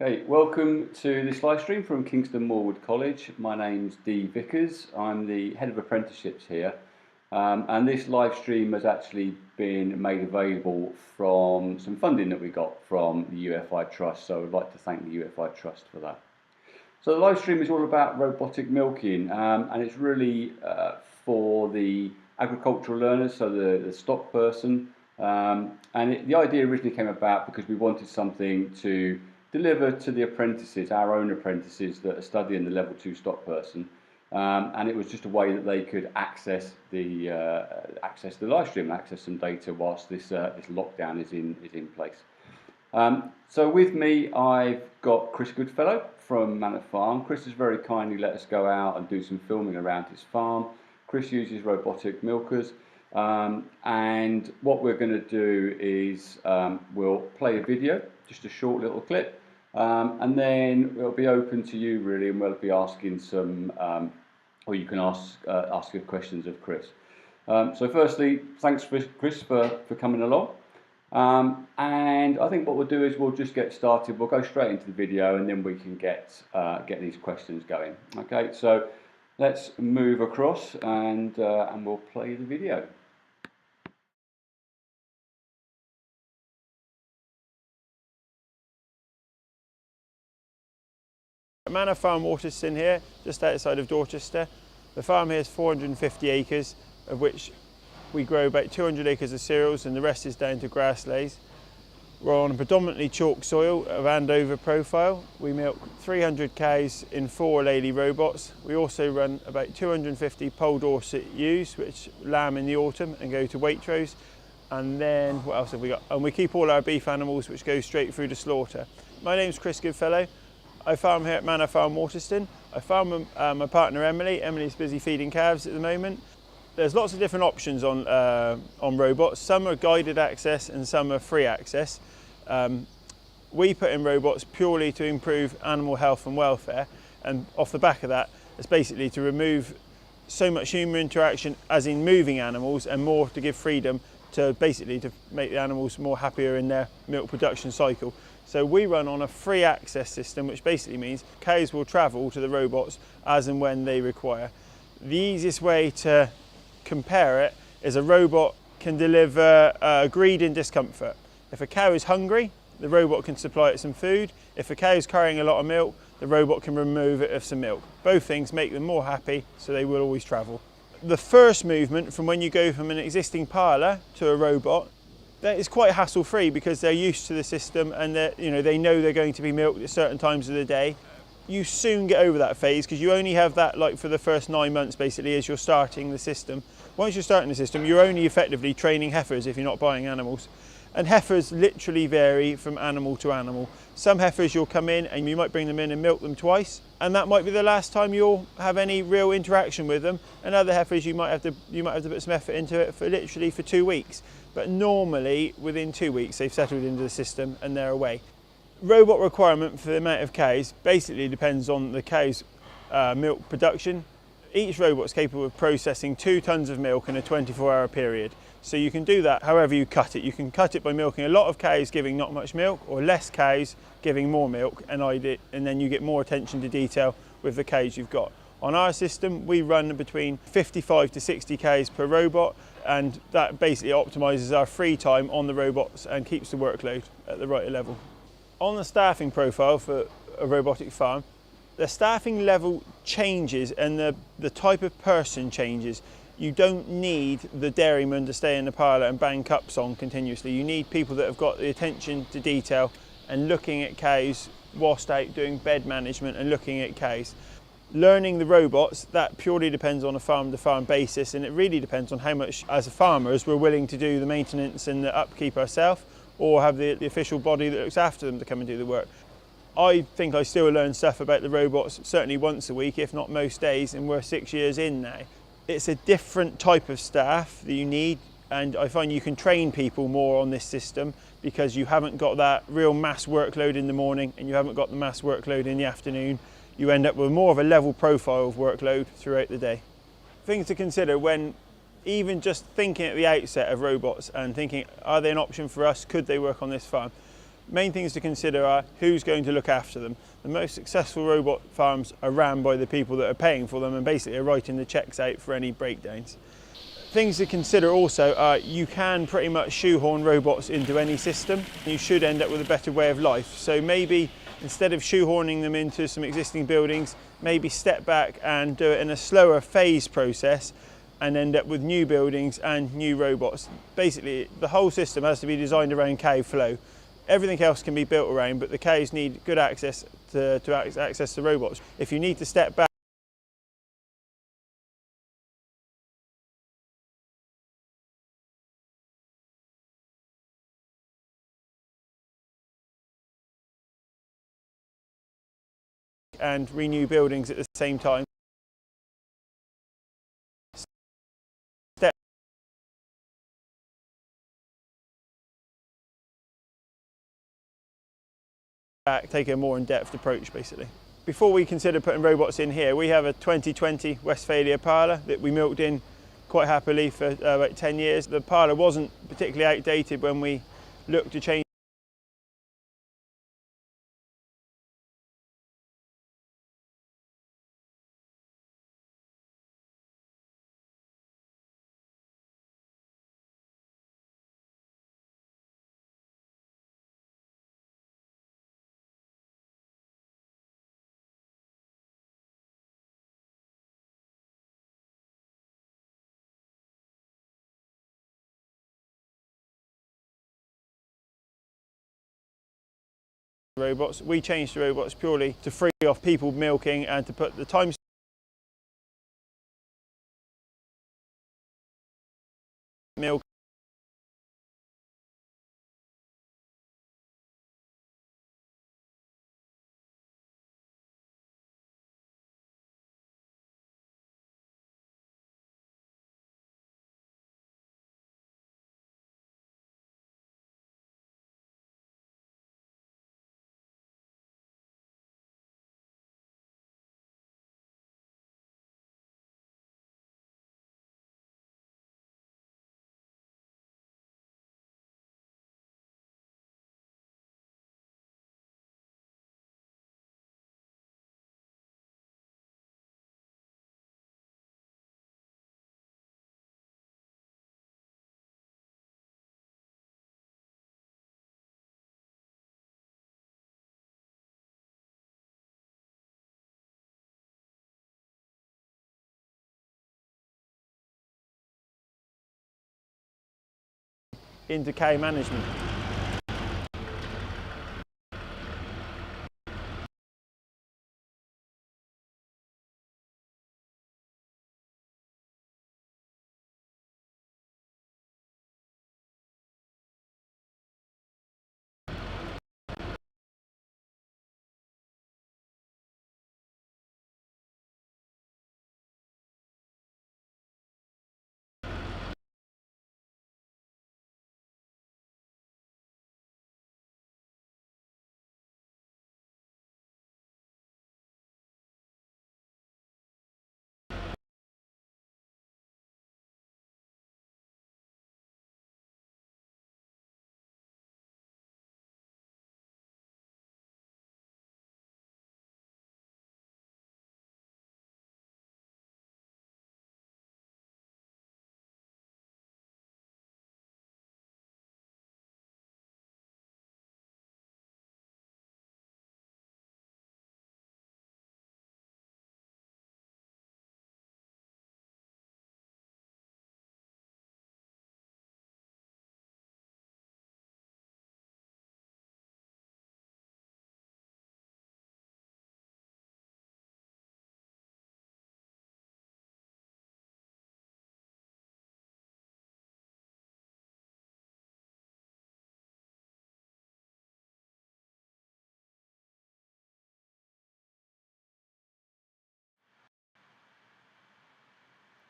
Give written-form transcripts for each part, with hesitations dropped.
Okay, welcome to this live stream from Kingston Maurward College. My name's Dee Vickers. I'm the head of apprenticeships here, and this live stream has actually been made available from some funding that we got from the UFI Trust, so I'd like to thank the UFI Trust for that. So the live stream is all about robotic milking, and it's really for the agricultural learners, so the stock person, the idea originally came about because we wanted something to deliver to the apprentices, our own apprentices that are studying the level 2 stock person, and it was just a way that they could access the live stream, access some data whilst this lockdown is in place. So with me, I've got Chris Goodlfellow from Manor Farm. Chris has very kindly let us go out and do some filming around his farm. Chris uses robotic milkers, and what we're going to do is we'll play a video, just a short little clip, and then it'll be open to you really, and we'll be asking some, or you can ask your questions of Chris. So firstly, thanks Chris for coming along. And I think what we'll do is we'll just get started. We'll go straight into the video, and then we can get these questions going. Okay, so let's move across and we'll play the video. Manor Farm Waterston here, just outside of Dorchester. The farm here is 450 acres, of which we grow about 200 acres of cereals and the rest is down to grasslays. We're on a predominantly chalk soil of Andover profile. We milk 300 cows in 4 Lely robots. We also run about 250 Poll Dorset ewes, which lamb in the autumn and go to Waitrose. And then what else have we got? And we keep all our beef animals, which go straight through to slaughter. My name's Chris Goodlfellow. I farm here at Manor Farm Waterston. I farm with my partner Emily. Emily's busy feeding calves at the moment. There's lots of different options on robots. Some are guided access and some are free access. We put in robots purely to improve animal health and welfare, and off the back of that, it's basically to remove so much human interaction as in moving animals and more to give freedom to basically to make the animals more happier in their milk production cycle. So we run on a free access system, which basically means cows will travel to the robots as and when they require. The easiest way to compare it is a robot can deliver greed and discomfort. If a cow is hungry, the robot can supply it some food. If a cow is carrying a lot of milk, the robot can remove it of some milk. Both things make them more happy, so they will always travel. The first movement from when you go from an existing parlour to a robot, that is quite hassle-free because they're used to the system and they know they're going to be milked at certain times of the day. You soon get over that phase because you only have that like for the first 9 months basically as you're starting the system. Once you're starting the system, you're only effectively training heifers if you're not buying animals. And heifers literally vary from animal to animal. Some heifers you'll come in and you might bring them in and milk them twice, and that might be the last time you'll have any real interaction with them. And other heifers you might have to put some effort into it for literally for 2 weeks. But normally within 2 weeks they've settled into the system and they're away. Robot requirement for the amount of cows basically depends on the cow's milk production. Each robot is capable of processing 2 tons of milk in a 24-hour period. So you can do that however you cut it. You can cut it by milking a lot of cows giving not much milk, or less cows giving more milk, and then you get more attention to detail with the cows you've got. On our system, we run between 55 to 60 cows per robot, and that basically optimises our free time on the robots and keeps the workload at the right level. On the staffing profile for a robotic farm, the staffing level changes and the type of person changes. You don't need the dairyman to stay in the parlour and bang cups on continuously. You need people that have got the attention to detail and looking at cows whilst out doing bed management and looking at cows. Learning the robots, that purely depends on a farm-to-farm basis, and it really depends on how much, as farmers, we're willing to do the maintenance and the upkeep ourselves, or have the official body that looks after them to come and do the work. I think I still learn stuff about the robots certainly once a week, if not most days, and we're 6 years in now. It's a different type of staff that you need, and I find you can train people more on this system because you haven't got that real mass workload in the morning and you haven't got the mass workload in the afternoon. You end up with more of a level profile of workload throughout the day. Things to consider when even just thinking at the outset of robots and thinking, are they an option for us? Could they work on this farm? Main things to consider are who's going to look after them. The most successful robot farms are ran by the people that are paying for them and basically are writing the checks out for any breakdowns. Things to consider also are you can pretty much shoehorn robots into any system. You should end up with a better way of life. So maybe instead of shoehorning them into some existing buildings, maybe step back and do it in a slower phase process and end up with new buildings and new robots. Basically, the whole system has to be designed around cow flow. Everything else can be built around, but the cows need good access to access the robots. If you need to step back, and renew buildings at the same time, step back, take a more in-depth approach basically. Before we consider putting robots in here, we have a 2020 Westphalia parlour that we milked in quite happily for about 10 years. The parlour wasn't particularly outdated when we looked to change robots. We changed the robots purely to free off people milking and to put the time milk into cow management.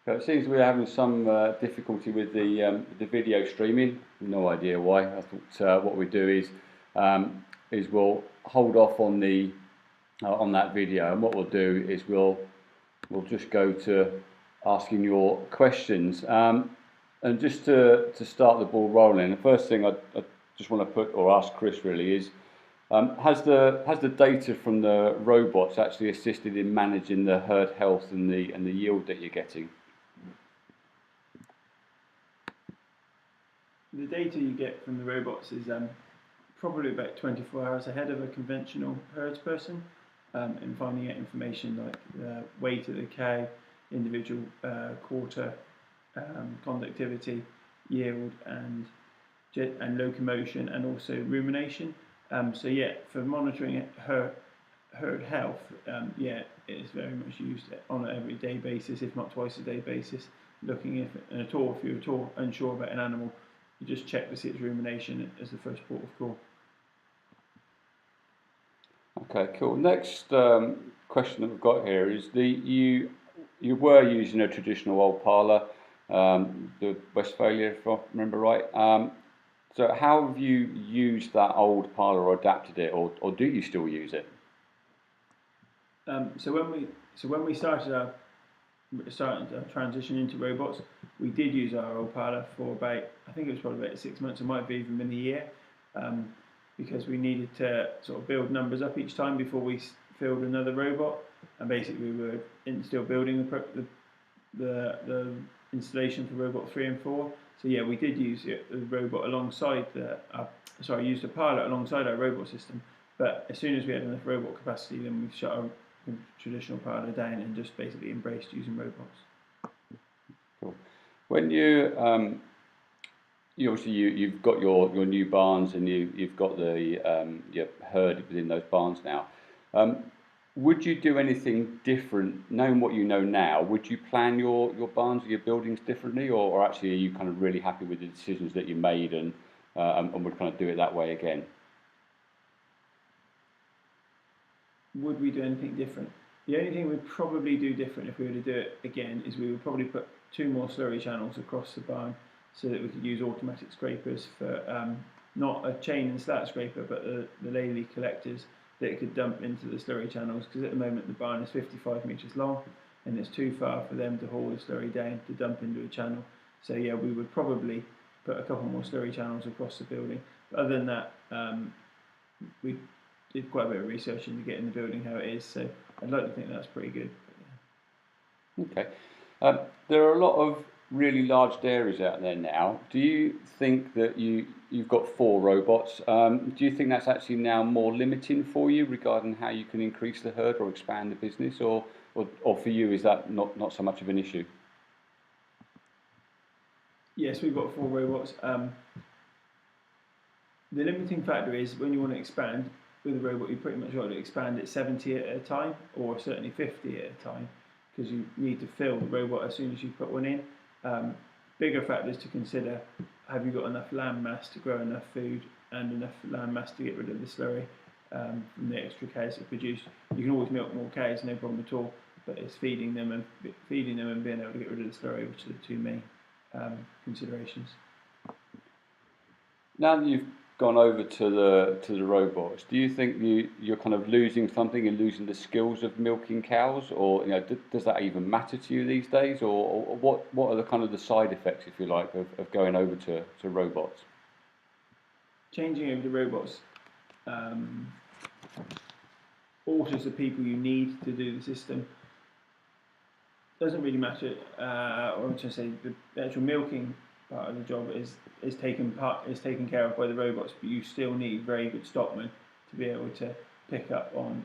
So it seems we're having some difficulty with the video streaming. No idea why. I thought what we do is we'll hold off on the on that video, and what we'll do is we'll just go to asking your questions. And just to start the ball rolling, the first thing I'd just want to put or ask Chris really is, has the data from the robots actually assisted in managing the herd health and the yield that you're getting? The data you get from the robots is probably about 24 hours ahead of a conventional herdsperson in finding out information like the weight of the cow, individual quarter, conductivity, yield, and locomotion, and also rumination. So yeah, for monitoring herd health, yeah, it is very much used on an everyday basis, if not twice a day basis. Looking if you're at all unsure about an animal, you just check to see its rumination as the first port of call. Okay, cool. Next question that we've got here is you were using a traditional old parlour, the Westphalia, if I remember right. So how have you used that old parlour or adapted it, or do you still use it? So when we started our transition into robots, we did use our old parlour for about, I think it was probably about 6 months. It might have even been a year, because we needed to sort of build numbers up each time before we filled another robot, and basically we were still building the installation for robot 3 and 4. So yeah, we did use the robot alongside used a parlour alongside our robot system. But as soon as we had enough robot capacity, then we shut our traditional parlour down and just basically embraced using robots. Cool. When you obviously you've got your new barns and you've got the your herd within those barns now. Would you do anything different, knowing what you know now? Would you plan your barns or your buildings differently, or actually are you kind of really happy with the decisions that you made and would kind of do it that way again? Would we do anything different? The only thing we'd probably do different if we were to do it again is we would probably put 2 more slurry channels across the barn so that we could use automatic scrapers for not a chain and slat scraper, but the Lely collectors that it could dump into the slurry channels, because at the moment the barn is 55 metres long and it's too far for them to haul the slurry down to dump into a channel. So yeah, we would probably put a couple more slurry channels across the building. But other than that, we did quite a bit of research into getting the building how it is, so I'd like to think that's pretty good. Okay. There are a lot of really large dairies out there now. Do you think that you've got 4 robots? Do you think that's actually now more limiting for you regarding how you can increase the herd or expand the business, or for you is that not so much of an issue? Yes, we've got 4 robots. The limiting factor is when you want to expand with a robot, you pretty much got to expand it 70 at a time, or certainly 50 at a time, because you need to fill the robot as soon as you put one in. Bigger factors to consider: have you got enough land mass to grow enough food and enough land mass to get rid of the slurry from the extra cows that produce? You can always milk more cows, no problem at all, but it's feeding them and being able to get rid of the slurry, which are the 2 main considerations. Now that you've gone over to the robots, do you think you're kind of losing something and losing the skills of milking cows, or does that even matter to you these days, or what are the kind of the side effects, if you like, of going over to robots? Changing over to robots alters the people you need to do the system. Doesn't really matter. I'm trying to say the actual milking part of the job is taken care of by the robots, but you still need very good stockmen to be able to pick up on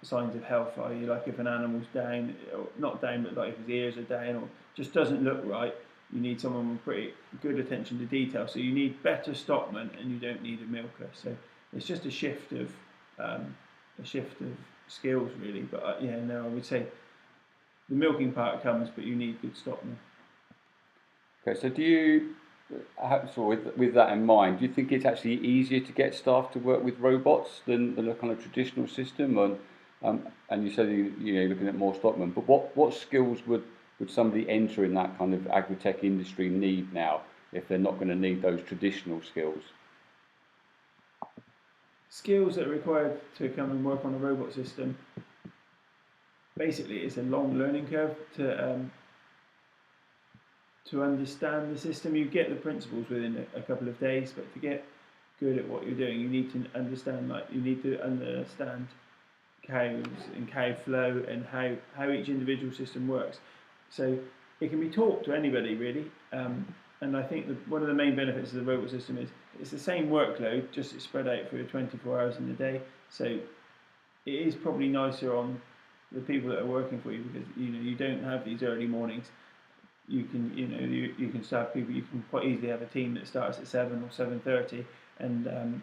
signs of health, i.e. like if an animal's down, or not down, but like if his ears are down or just doesn't look right, you need someone with pretty good attention to detail. So you need better stockmen and you don't need a milker. So it's just a shift of skills really. But I would say the milking part comes, but you need good stockmen. Okay, so do you, with that in mind, do you think it's actually easier to get staff to work with robots than a kind of traditional system? And you said you're looking at more stockmen, but what skills would somebody entering that kind of agri-tech industry need now if they're not going to need those traditional skills? Skills that are required to come and work on a robot system. Basically, it's a long learning curve to understand the system. You get the principles within a couple of days, but to get good at what you're doing, you need to understand cows and cow flow and how each individual system works. So it can be taught to anybody really, and I think that one of the main benefits of the robot system is it's the same workload, just it's spread out through 24 hours in the day. So it is probably nicer on the people that are working for you, because you don't have these early mornings. You can you can start people. You can quite easily have a team that starts at 7 or 7:30, and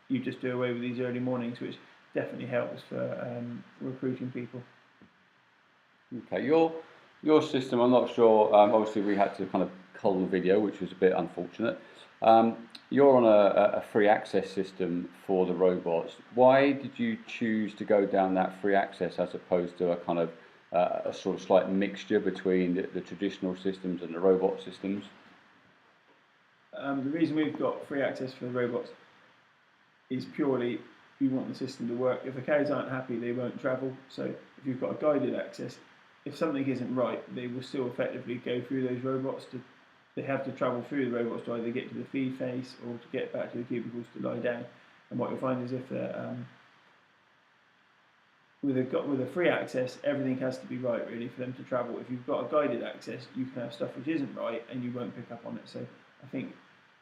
you just do away with these early mornings, which definitely helps for recruiting people. Okay, your system, I'm not sure. Obviously, we had to kind of cull the video, which was a bit unfortunate. You're on a free access system for the robots. Why did you choose to go down that free access as opposed to a kind of a sort of slight mixture between the traditional systems and the robot systems? The reason we've got free access for the robots is purely we want the system to work. If the cows aren't happy, they won't travel. So if you've got a guided access, if something isn't right, they will still effectively go through those robots. They have to travel through the robots to either get to the feed face or to get back to the cubicles to lie down. And what you'll find is if they're with a free access, everything has to be right really for them to travel. If you've got a guided access, you can have stuff which isn't right and you won't pick up on it. So I think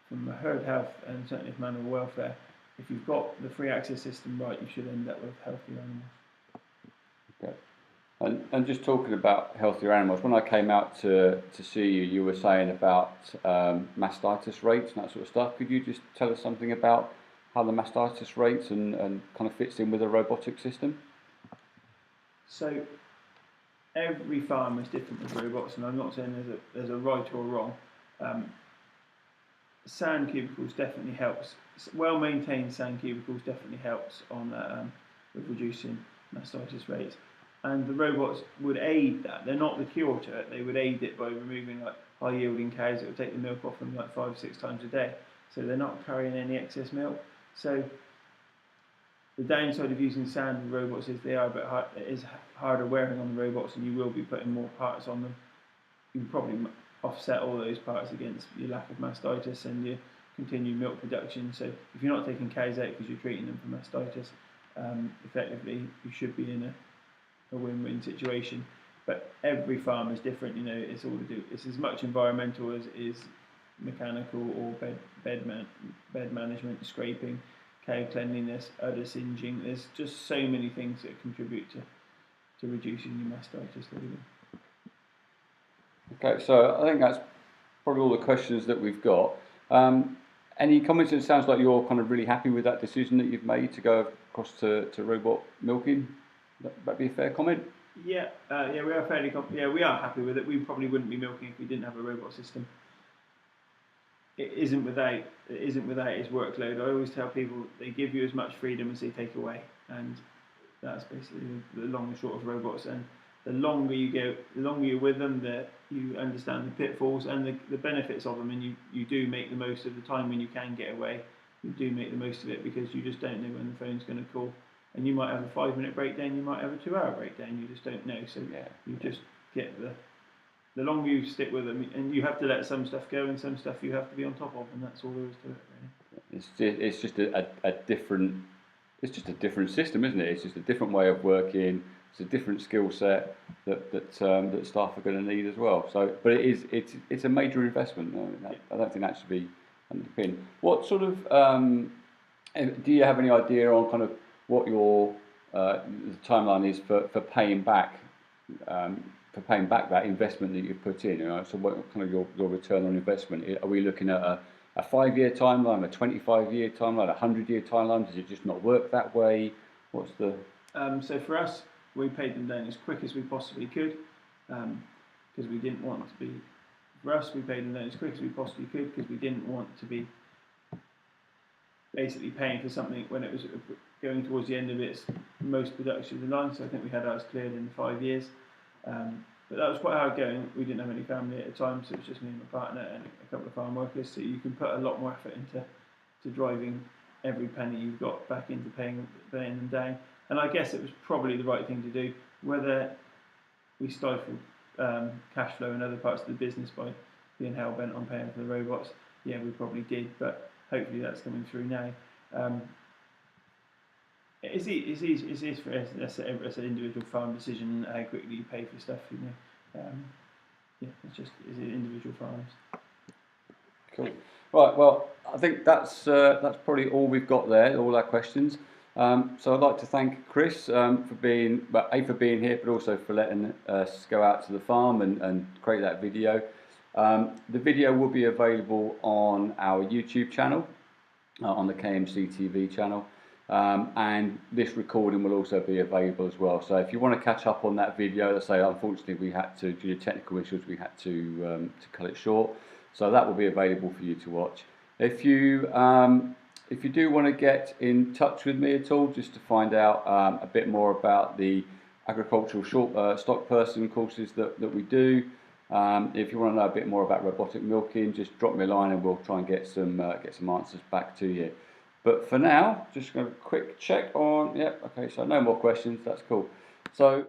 from a herd health and certainly from animal welfare, if you've got the free access system right, you should end up with healthier animals. Okay. And just talking about healthier animals, when I came out to see you, you were saying about mastitis rates and that sort of stuff. Could you just tell us something about how the mastitis rates and kind of fits in with a robotic system? So every farm is different with robots, and I'm not saying there's a right or a wrong. Sand cubicles definitely helps. Well-maintained sand cubicles definitely helps on with reducing mastitis rates, and the robots would aid that. They're not the cure to it. They would aid it by removing like high-yielding cows that would take the milk off them like 5-6 times a day. So they're not carrying any excess milk. So the downside of using sand with robots is they are a bit hard. It is harder wearing on the robots, and you will be putting more parts on them. You can probably offset all those parts against your lack of mastitis and your continued milk production. So if you're not taking cows out because you're treating them for mastitis, effectively you should be in a win-win situation. But every farm is different. It's all to do. It's as much environmental as it is mechanical or bed management, scraping, cow cleanliness, udder singeing. There's just so many things that contribute to reducing your mastitis level. Okay, so I think that's probably all the questions that we've got. Any comments? It sounds like you're kind of really happy with that decision that you've made to go across to robot milking. That'd be a fair comment? Yeah, we are fairly we are happy with it. We probably wouldn't be milking if we didn't have a robot system. It isn't without its workload. I always tell people they give you as much freedom as they take away, and that's basically the long and short of robots. And the longer you're with them, you understand the pitfalls and the benefits of them, and you do make the most of the time when you can get away. You do make the most of it because you just don't know when the phone's going to call, and you might have a 5-minute breakdown, you might have a 2-hour breakdown. You just don't know. So you just get the longer you stick with them, and you have to let some stuff go, and some stuff you have to be on top of, and that's all there is to it, really. It's just a different. It's just a different system, isn't it? It's just a different way of working. It's a different skill set that staff are going to need as well. So, but it's a major investment. I don't think that should be underpinned. What sort of do you have any idea on kind of what your the timeline is for paying back that investment that you've put in? So, what kind of your return on investment? Are we looking at a 5-year timeline, a 25-year timeline, a 100-year timeline? Does it just not work that way? What's the so for us, we paid them down as quick as we possibly could, because we didn't want to be. For us, we paid them down as quick as we possibly could because we didn't want to be basically paying for something when it was going towards the end of its most production line. So I think we had ours cleared in 5 years, but that was quite hard going. We didn't have any family at the time, so it was just me and my partner and a couple of farm workers. So you can put a lot more effort into driving every penny you've got back into paying them down. And I guess it was probably the right thing to do. Whether we stifled cash flow in other parts of the business by being hell bent on paying for the robots, yeah, we probably did. But hopefully that's coming through now. It's easy for that's an individual farm decision how quickly you pay for stuff. Yeah, it's individual farms. Cool. Right. Well, I think that's probably all we've got there. All our questions. So I'd like to thank Chris for being here, but also for letting us go out to the farm and create that video. The video will be available on our YouTube channel, on the KMC-TV channel. And this recording will also be available as well. So if you want to catch up on that video, let's say unfortunately we had to, due to technical issues, we had to cut it short. So that will be available for you to watch. If you do want to get in touch with me at all, just to find out a bit more about the agricultural stock person courses that we do, if you want to know a bit more about robotic milking, just drop me a line and we'll try and get some answers back to you. But for now, just going to quick check on, yep, okay, so no more questions, that's cool. So